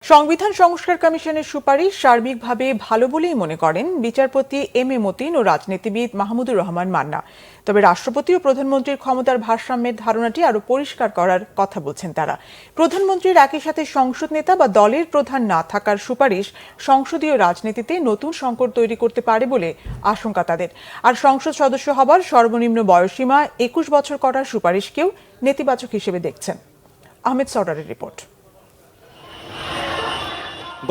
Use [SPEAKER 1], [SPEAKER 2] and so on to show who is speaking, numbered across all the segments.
[SPEAKER 1] সংবিধান সংস্কার কমিশনের সুপারিশ সার্বিকভাবে ভালো বলেই মনে করেন বিচারপতি এম এ মতিন ও রাজনীতিবিদ মাহমুদুর রহমান মান্না। তবে রাষ্ট্রপতি ও প্রধানমন্ত্রীর ক্ষমতার ভারসাম্যের ধারণাটি আরো পরিষ্কার করার কথা বলছেন তারা। প্রধানমন্ত্রীর একই সাথে সংসদ নেতা বা দলের প্রধান না থাকার সুপারিশ সংসদীয় রাজনীতিতে নতুন সংকট তৈরি করতে পারে বলে আশঙ্কা তাদের। আর সংসদ সদস্য হবার সর্বনিম্ন বয়সসীমা ২১ বছর করার সুপারিশকেও নেতিবাচক হিসেবে দেখছেন। আহমেদ সরদারের রিপোর্ট।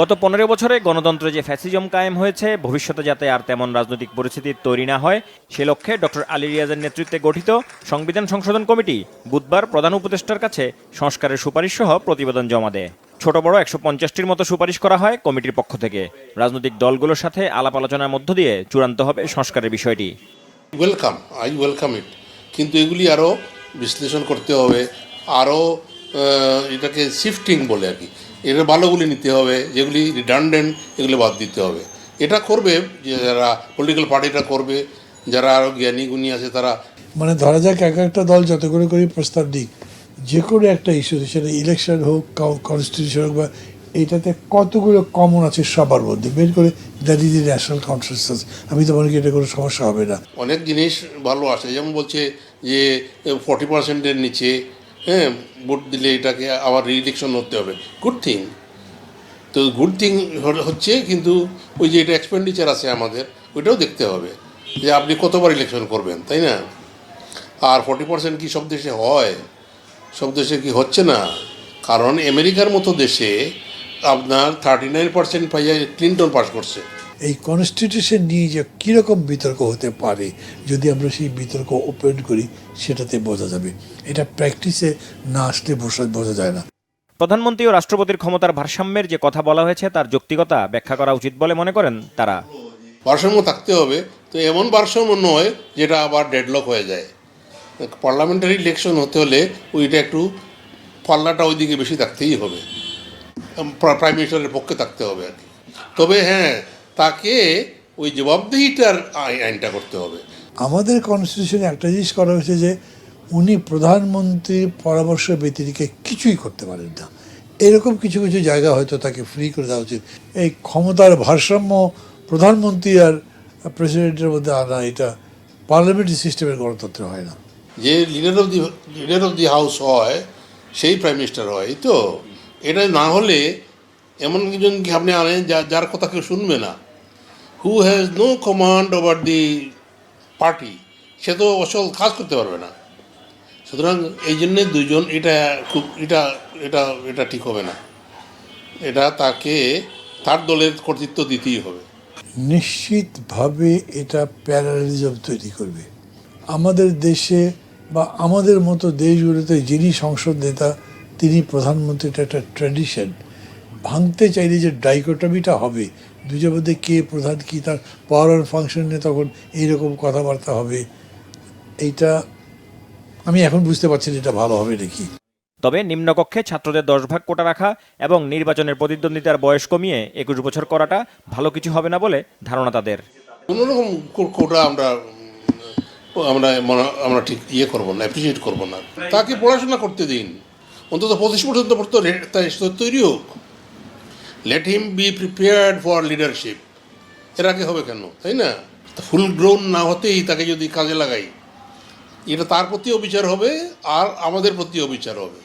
[SPEAKER 2] গত ১৫ বছরে গণতন্ত্রে যে ফ্যাসিজম কায়েম হয়েছে, ভবিষ্যতে যাতে আর তেমন রাজনৈতিক পরিস্থিতি তৈরি না হয় সে লক্ষ্যে ডক্টর আলী রিয়াজের নেতৃত্বে গঠিত সংবিধান সংশোধন কমিটি বুধবার প্রধান উপদেষ্টার কাছে সংস্কারের সুপারিশ সহ প্রতিবেদন জমা দেয়। ছোট বড় ১৫০টির মতো সুপারিশ করা হয় কমিটির পক্ষ থেকে। রাজনৈতিক দলগুলোর সাথে আলাপ আলোচনার মধ্য দিয়ে চূড়ান্ত হবে সংস্কারের বিষয়টি।
[SPEAKER 3] আই ওয়েলকাম ইট, কিন্তু এগুলি আরও বিশ্লেষণ করতে হবে, আরও এটাকে শিফটিং বলে আর কি, এটা ভালোগুলি নিতে হবে, যেগুলি রিডান্ডেন্ট এগুলো বাদ দিতে হবে। এটা করবে যে যারা পলিটিক্যাল পার্টিটা করবে, যারা আরও জ্ঞানী গুণী আছে তারা।
[SPEAKER 4] মানে ধরা যাক এক একটা দল যত করে প্রস্তাব দিক, যে কোনো একটা ইস্যুতে, সেটা ইলেকশন হোক, কনস্টিটিউশন হোক, বা এইটাতে কতগুলো কমন আছে সবার মধ্যে বের করে that is the national consensus. আমি তো মনে করি এটা কোনো সমস্যা হবে না।
[SPEAKER 3] অনেক জিনিস ভালো আসে, যেমন বলছে যে 40%-এর নিচে ভোট দিলে এটাকে আবার রি-ইলেকশন হতে হবে। গুড থিং, তো গুড থিং হচ্ছে, কিন্তু ওই যে এটা এক্সপেন্ডিচার আছে আমাদের, ওইটাও দেখতে হবে যে আপনি কতবার ইলেকশন করবেন, তাই না? আর 40% কি সব দেশে হয়? সব দেশে কি হচ্ছে না? কারণ আমেরিকার মতো দেশে আপনার 39% পাইয়া ক্লিন্টন পাস করছে।
[SPEAKER 4] এই কনস্টিটিউশন নিয়ে যে কীরকম বিতর্ক হতে পারে, যদি আমরা সেই বিতর্ক ওপেন করি সেটাতে বোঝা যাবে। এটা প্র্যাকটিসে না আসলে বোঝা যায় না।
[SPEAKER 2] প্রধানমন্ত্রী ও রাষ্ট্রপতির ক্ষমতার ভারসাম্যের যে কথা বলা হয়েছে তার যৌক্তিকতা ব্যাখ্যা করা উচিত বলে মনে করেন তারা।
[SPEAKER 3] ভারসাম্য থাকতে হবে, তো এমন ভারসাম্য নয় যেটা আবার ডেডলক হয়ে যায়। পার্লামেন্টারি ইলেকশন হতে হলে ওইটা একটু পাল্লাটা ওইদিকে বেশি থাকতেই হবে, প্রাইম মিনিস্টারের পক্ষে থাকতে হবে আর কি। তবে হ্যাঁ, তাকে ওই জবাবদিহিটার আইনটা করতে হবে।
[SPEAKER 4] আমাদের কনস্টিটিউশনে একটা জিনিস করা হয়েছে যে উনি প্রধানমন্ত্রীর পরামর্শ ব্যতিরেকে কিছুই করতে পারেন না। এরকম কিছু কিছু জায়গা হয়তো তাকে ফ্রি করে দেওয়া উচিত। এই ক্ষমতার ভারসাম্য প্রধানমন্ত্রী আর প্রেসিডেন্টের মধ্যে আনা, এটা পার্লামেন্টারি সিস্টেমের গণতন্ত্র হয় না।
[SPEAKER 3] যে লিডার অফ দি হাউস হয় সেই প্রাইম মিনিস্টার হয়, তো এটা না হলে এমন একজনকে আপনি আনেন যার কথা কেউ শুনবে না, who has no command over the party, সে তো অসল কাজ করতে পারবে না। সুতরাং এই জন্যে দুইজন, এটা ঠিক হবে না। এটা তাকে তার দলের কর্তৃত্ব দিতেই হবে।
[SPEAKER 4] নিশ্চিতভাবে এটা প্যারালিজম তৈরি করবে আমাদের দেশে বা আমাদের মতো দেশগুলোতে। যিনি সংসদ নেতা তিনি প্রধানমন্ত্রীটা একটা ট্র্যাডিশন ভাঙতে চাইলে যে ডাইকোটমিটা হবে, দুজনের মধ্যে কে প্রধান, কি তার পাওয়ার অ্যান্ড ফাংশন নিয়ে তখন এইরকম কথাবার্তা হবে, এইটা আমি এখন বুঝতে পারছি না এটা ভালো হবে নাকি।
[SPEAKER 2] তবে নিম্নকক্ষে ছাত্রদের ১০ ভাগ কোটা রাখা এবং নির্বাচনের প্রতিদ্বন্দ্বিতার বয়স কমিয়ে ২১ বছর করাটা ভালো কিছু হবে না বলে ধারণা তাদের।
[SPEAKER 3] কোনোরকম কোটা আমরা ঠিক করবো না, অ্যাপ্রিসিয়েট করবো না। তাকে পড়াশোনা করতে দিন, অন্তত 25 পর্যন্ত পড়তে তৈরি হোক। Let him be prepared for leadership. এর আগে হবে কেন, তাই না? ফুল গ্রোন না হতেই তাকে যদি কাজে লাগাই, এটা তার প্রতিও বিচার হবে আর আমাদের প্রতিও বিচার হবে।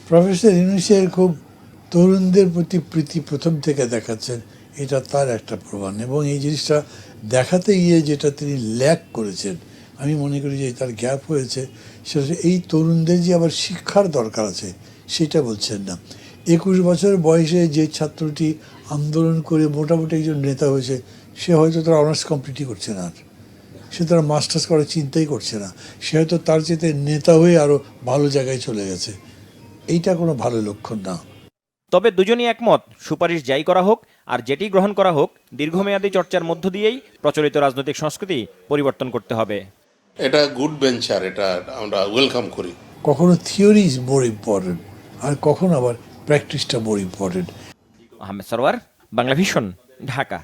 [SPEAKER 4] প্রফেসর ইউনূসের খুব তরুণদের প্রতি প্রীতি প্রথম থেকে দেখাচ্ছেন, এটা তার একটা প্রমাণ। এবং এই জিনিসটা দেখাতে গিয়ে যেটা তিনি ল্যাক করেছেন, আমি মনে করি যে তার গ্যাপ হয়েছে, সেটা এই তরুণদের যে আবার শিক্ষার দরকার আছে সেটা বলছেন না। 21 বছর বয়সে যে ছাত্রটি আন্দোলন করে মোটামুটি একজন নেতা হয়েছে, সে হয়তো তার অনার্স কমপ্লিটই করছে না, সে তার মাস্টার্স করার চিন্তাই করছে না, সে হয়তো তার চেয়ে নেতা হয়ে আরও ভালো জায়গায় চলে গেছে। এইটা কোনো ভালো লক্ষণ না।
[SPEAKER 2] তবে দুজনই একমত, সুপারিশ যাই করা হোক আর যেটি গ্রহণ করা হোক, দীর্ঘমেয়াদী চর্চার মধ্য দিয়েই প্রচলিত রাজনৈতিক সংস্কৃতি পরিবর্তন করতে হবে।
[SPEAKER 3] এটা গুড ভেঞ্চার, এটা আমরা ওয়েলকাম করি।
[SPEAKER 4] কখনো থিওরি ইজ মোর ইম্পর্টেন্ট, আর কখনো আবার প্র্যাকটিসটা more important.
[SPEAKER 2] Ahmed Sarwar, Bangla vision, Dhaka.